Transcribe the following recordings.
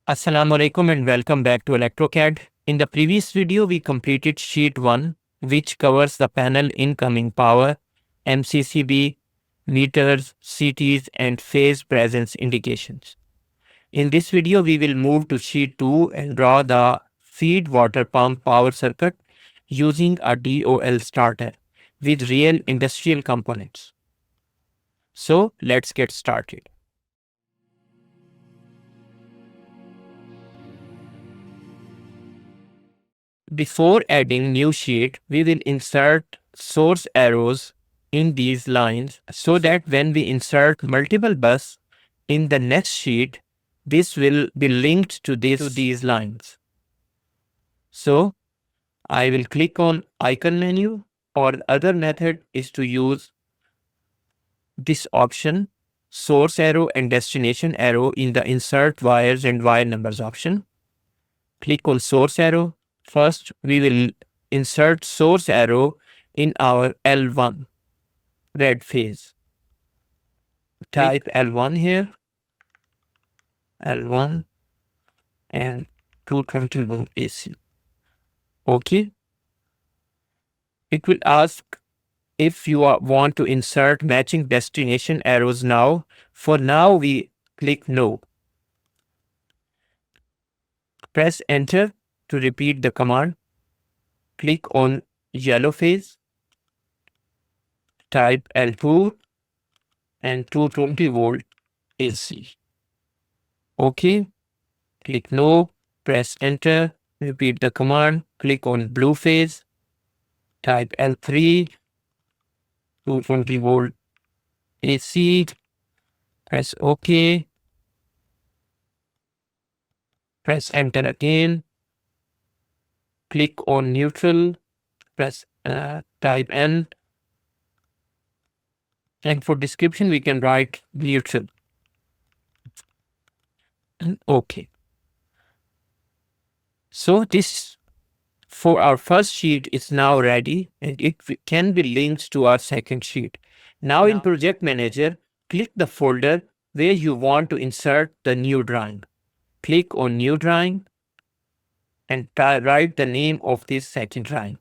Assalamu alaikum and welcome back to ElectroCAD. In the previous video, we completed sheet 1, which covers the panel incoming power, MCCB, meters, CTs and phase presence indications. In this video, we will move to sheet 2 and draw the feed water pump power circuit using a DOL starter with real industrial components. So let's get started. Before adding new sheet, we will insert source arrows in these lines so that when we insert multiple bus in the next sheet, this will be linked to these lines. So I will click on icon menu, or the other method is to use this option, source arrow and destination arrow in the insert wires and wire numbers option. Click on source arrow. First, we will insert source arrow in our L1 red phase. Type L1 here, L1 and 220 AC. Okay. It will ask if you want to insert matching destination arrows now. For now, we click no. Press enter to repeat the command. Click on yellow phase. Type L2 and 220 volt AC. Okay. Click no. Press enter. Repeat the command. Click on blue phase. Type L3 220 volt AC. Press OK. Press enter again. Click on neutral. Press type N. And for description, we can write neutral. And OK. So this for our first sheet is now ready and it can be linked to our second sheet. Now in Project Manager, click the folder where you want to insert the new drawing. Click on new drawing and write the name of this second drawing.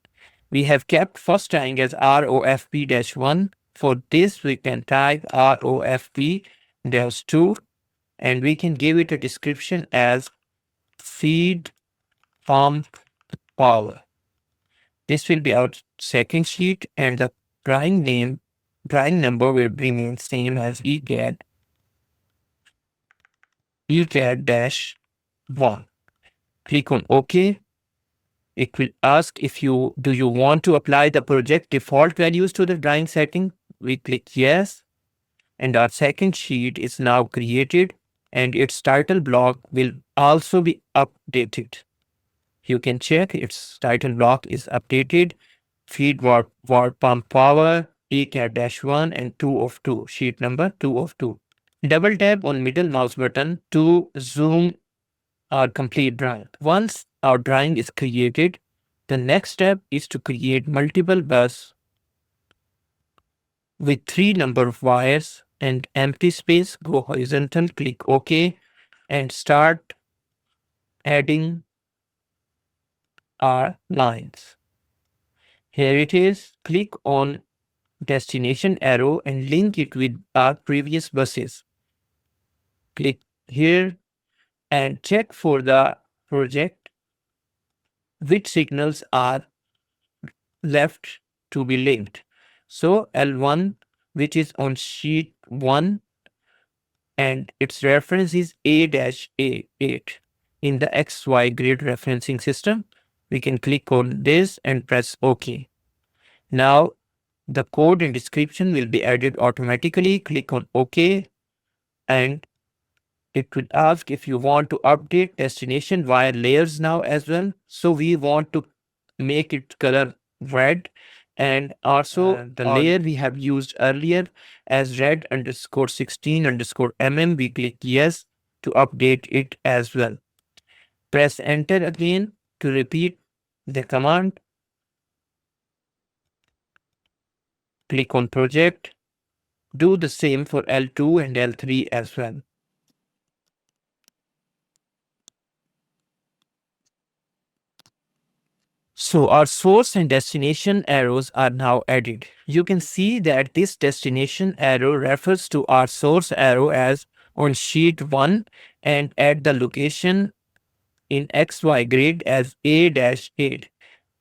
We have kept first drawing as ROFP-1. For this, we can type ROFP-2 and we can give it a description as feed pump power. This will be our second sheet and the drawing number will remain same as ECAD-1. Click on OK. It will ask if do you want to apply the project default values to the drawing setting. We click yes. And our second sheet is now created and its title block will also be updated. You can check its title block is updated. Feed water pump power, ECAD-1 and 2 of 2, sheet number 2 of 2. Double tap on middle mouse button to zoom our complete drawing. Once our drawing is created, the next step is to create multiple bus with 3 number of wires and empty space. Go horizontal, click OK and start adding our lines. Here it is. Click on destination arrow and link it with our previous buses. Click here and check for the project which signals are left to be linked. So L1, which is on sheet 1 and its reference is A-A8 in the XY grid referencing system. We can click on this and press OK. Now the code and description will be added automatically. Click on OK and it will ask if you want to update destination wire layers now as well. So we want to make it color red and also the layer we have used earlier as red underscore 16 underscore mm. We click yes to update it as well. Press enter again to repeat the command. Click on project. Do the same for L2 and L3 as well. So our source and destination arrows are now added. You can see that this destination arrow refers to our source arrow as on sheet 1 and at the location in XY grid as A-8.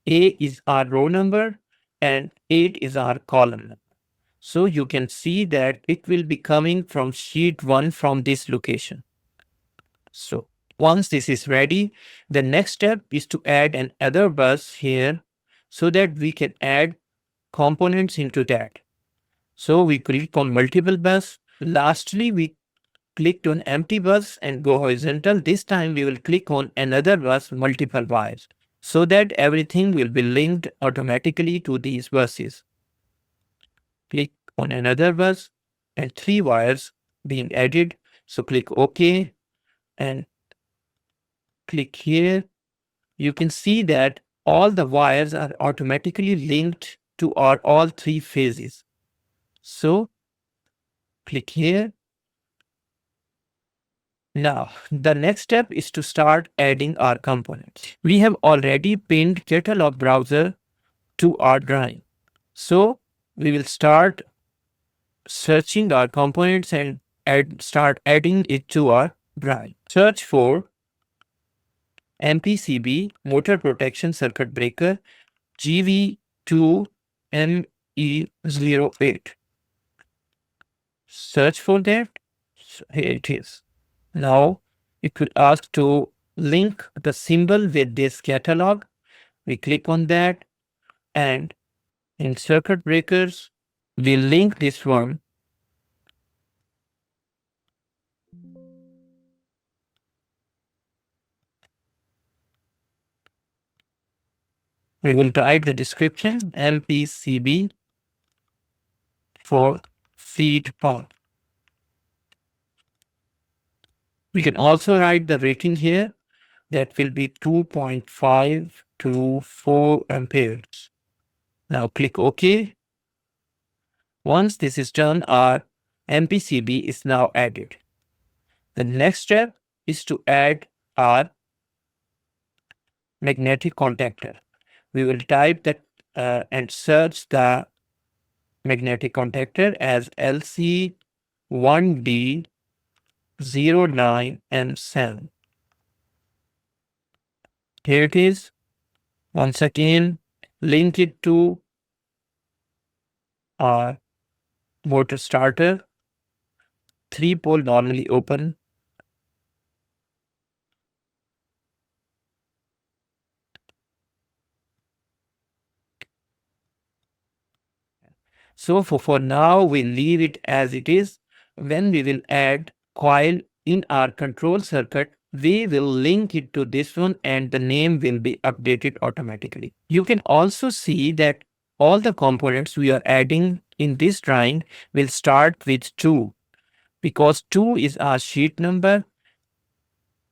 A is our row number and 8 is our column number. So you can see that it will be coming from sheet 1 from this location. So once this is ready, the next step is to add an other bus here so that we can add components into that. So we click on multiple bus. Lastly, we clicked on empty bus and go horizontal. This time we will click on another bus, multiple wires, so that everything will be linked automatically to these buses. Click on another bus and 3 wires being added. So click OK and click here. You can see that all the wires are automatically linked to our all 3 phases. So click here. Now, the next step is to start adding our components. We have already pinned catalog browser to our drawing. So we will start searching our components and start adding it to our drawing. Search for MPCB motor protection circuit breaker GV2ME08. Search for that. So here it is. Now it will ask to link the symbol with this catalog. We click on that and in circuit breakers, we link this one. We will write the description MPCB for feed pump. We can also write the rating here. That will be 2.5 to 4 amperes. Now click OK. Once this is done, our MPCB is now added. The next step is to add our magnetic contactor. We will type that and search the magnetic contactor as LC1D09M7. Here it is. Once again, link it to our motor starter. 3-pole normally open. So for now, we leave it as it is. When we will add coil in our control circuit, we will link it to this one and the name will be updated automatically. You can also see that all the components we are adding in this drawing will start with 2 because 2 is our sheet number.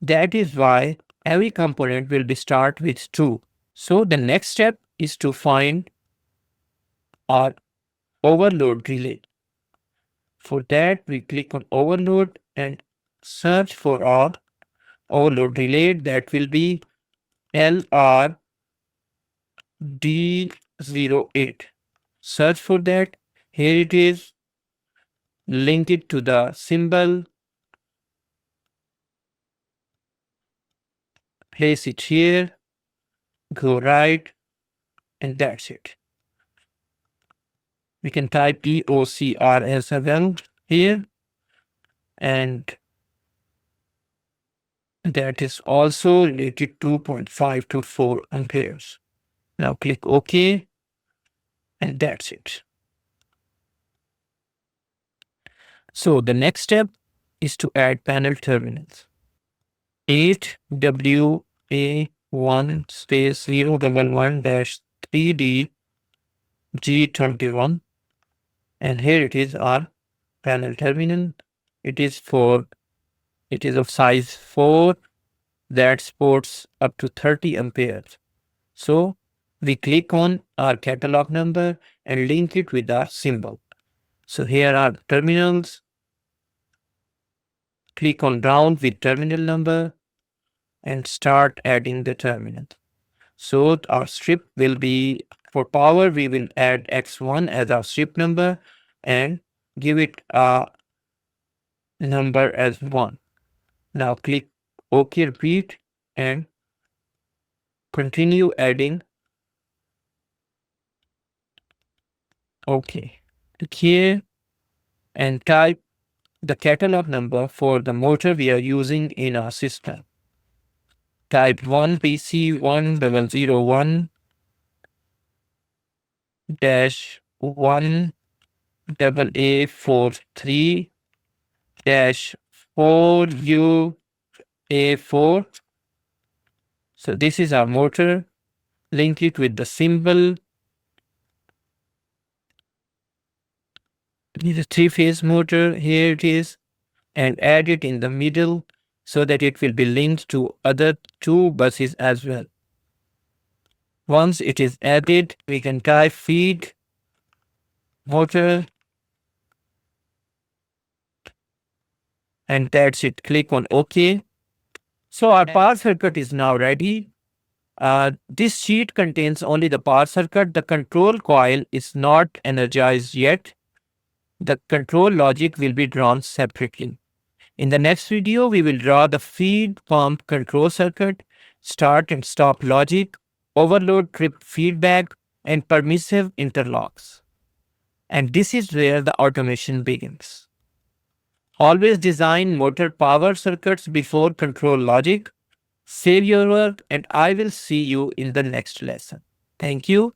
That is why every component will be start with 2. So the next step is to find our overload relay. For that, we click on overload and search for our overload relay. That will be LRD08. Search for that. Here it is. Link it to the symbol. Place it here. Go right. And that's it. We can type EOCRS7 here. And that is also related to 2.5 to 4 amperes. Now click OK. And that's it. So the next step is to add panel terminals. 8WA1 space 011-3D G21. And here it is our panel terminal. It is of size 4 that supports up to 30 amperes. So we click on our catalog number and link it with our symbol. So here are terminals. Click on round with terminal number and start adding the terminal. So our strip will be, for power, we will add X1 as our strip number and give it a number as 1. Now click OK, repeat, and continue adding. OK. Click here and type the catalog number for the motor we are using in our system. Type 1PC1001 dash 1 double A43 dash 4UA4. So this is our motor. Link it with the symbol. This is a 3-phase motor. Here it is. And add it in the middle so that it will be linked to other 2 buses as well. Once it is added, we can type feed motor, and that's it. Click on OK. So our power circuit is now ready. This sheet contains only the power circuit. The control coil is not energized yet. The control logic will be drawn separately. In the next video, we will draw the feed pump control circuit, start and stop logic, overload trip feedback, and permissive interlocks. And this is where the automation begins. Always design motor power circuits before control logic. Save your work, and I will see you in the next lesson. Thank you.